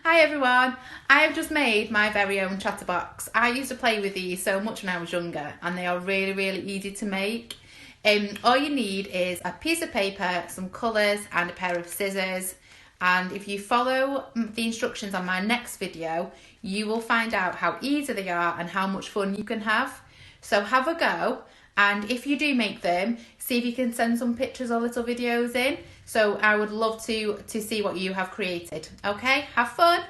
Hi everyone, I have just made my very own chatterbox. I used to play with these so much when I was younger and they are really easy to make. All you need is a piece of paper, some colours and a pair of scissors, and if you follow the instructions on my next video you will find out how easy they are and how much fun you can have. So have a go, and if you do make them, see if you can send some pictures or little videos in. So I would love to see what you have created. Okay, have fun.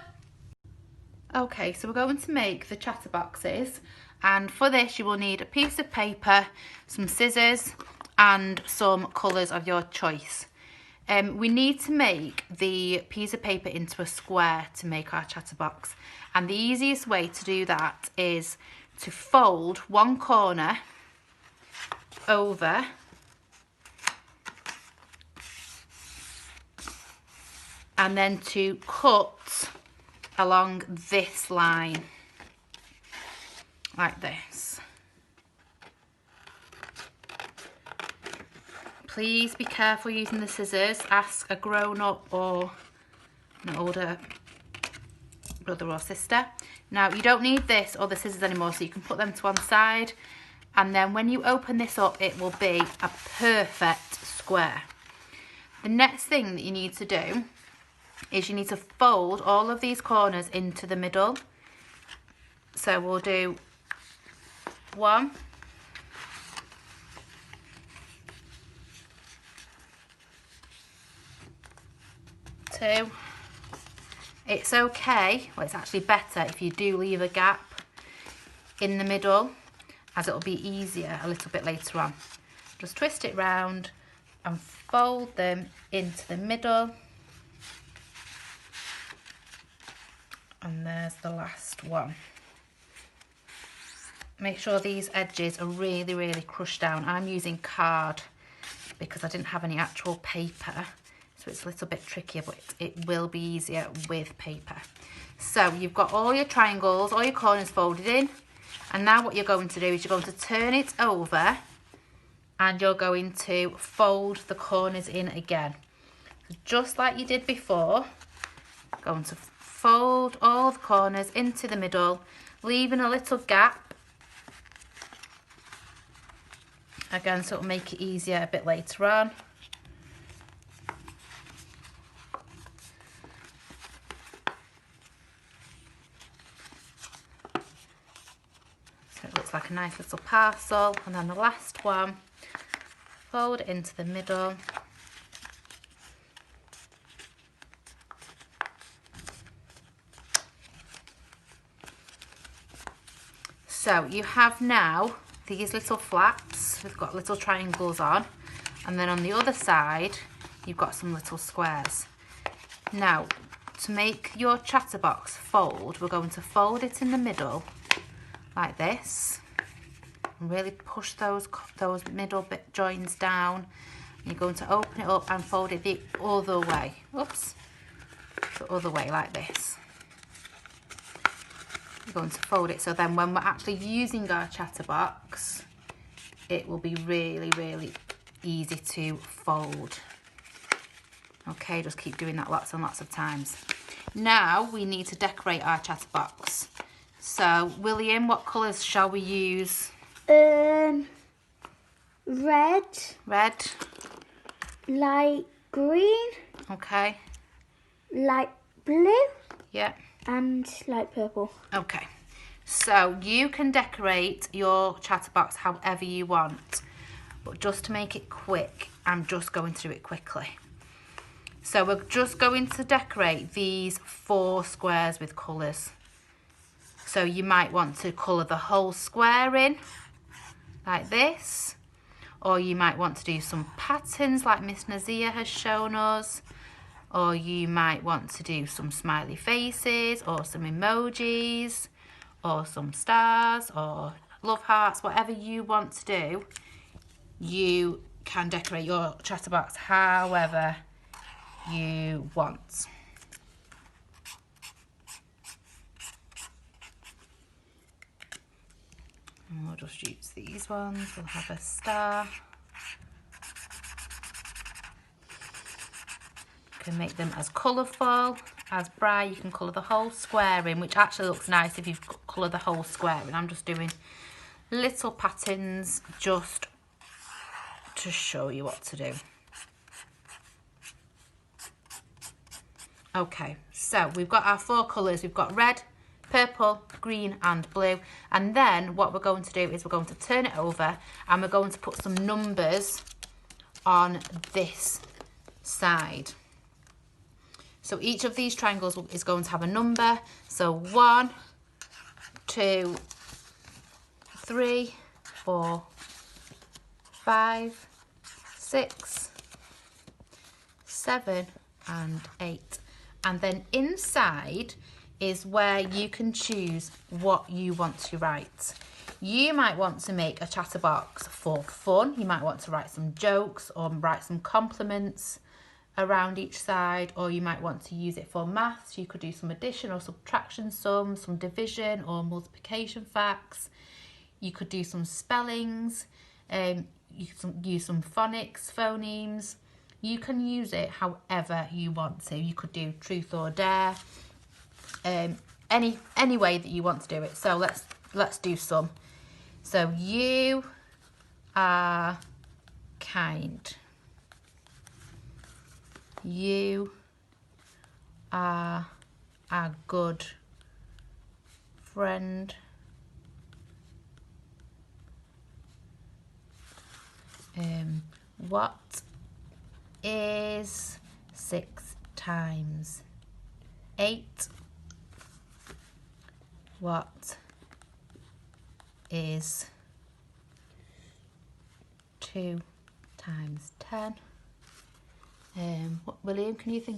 Okay, so we're going to make the chatterboxes, and for this you will need a piece of paper, some scissors and some colours of your choice. We need to make the piece of paper into a square to make our chatterbox, and the easiest way to do that is to fold one corner over and then to cut along this line like this. Please be careful using the scissors. Ask a grown-up or an older brother or sister. Now you don't need this or the scissors anymore, so you can put them to one side, and then when you open this up it will be a perfect square. The next thing that you need to do is you need to fold all of these corners into the middle. So we'll do 1, 2. It's okay, well it's actually better if you do leave a gap in the middle, as it'll be easier a little bit later on. Just twist it round and fold them into the middle. And there's the last one. Make sure these edges are really crushed down. I'm using card because I didn't have any actual paper, so it's a little bit trickier, but it will be easier with paper. So you've got all your triangles, all your corners folded in, and now what you're going to do is you're going to turn it over and you're going to fold the corners in again. So just like you did before, going to fold all the corners into the middle, leaving a little gap again, so it'll make it easier a bit later on. So it looks like a nice little parcel, and then the last one, fold it into the middle. So you have now these little flaps, we've got little triangles on, and then on the other side you've got some little squares. Now to make your chatterbox fold, we're going to fold it in the middle like this and really push those middle bit joins down. You're going to open it up and fold it the other way. Oops, the other way like this. We're going to fold it so then when we're actually using our chatterbox it will be really easy to fold. Okay, just keep doing that lots and lots of times. Now we need to decorate our chatterbox. So William, what colours shall we use? Red, light green, okay, light blue, yeah, and light purple. Okay, so you can decorate your chatterbox however you want, but just to make it quick, I'm just going to do it quickly. So we're just going to decorate these 4 squares with colours. So you might want to colour the whole square in, like this, or you might want to do some patterns like Miss Nazia has shown us, or you might want to do some smiley faces or some emojis or some stars or love hearts. Whatever you want to do, you can decorate your chatterbox however you want. And we'll just use these ones. We'll have a star. You can make them as colourful as bright. You can colour the whole square in, which actually looks nice if you've coloured the whole square in. I'm just doing little patterns just to show you what to do. Okay, so we've got our 4 colours. We've got red, purple, green and blue. And then what we're going to do is we're going to turn it over and we're going to put some numbers on this side. So each of these triangles is going to have a number. So 1, 2, 3, 4, 5, 6, 7 and 8. And then inside is where you can choose what you want to write. You might want to make a chatterbox for fun. You might want to write some jokes or write some compliments around each side, or you might want to use it for maths. You could do some addition or subtraction sums, some division or multiplication facts. You could do some spellings, you can use some phonics, phonemes. You can use it however you want to. You could do truth or dare, any way that you want to do it. So let's do some. So you are kind. You are a good friend. What is 6 times 8? What is 2 times 10? William, can you think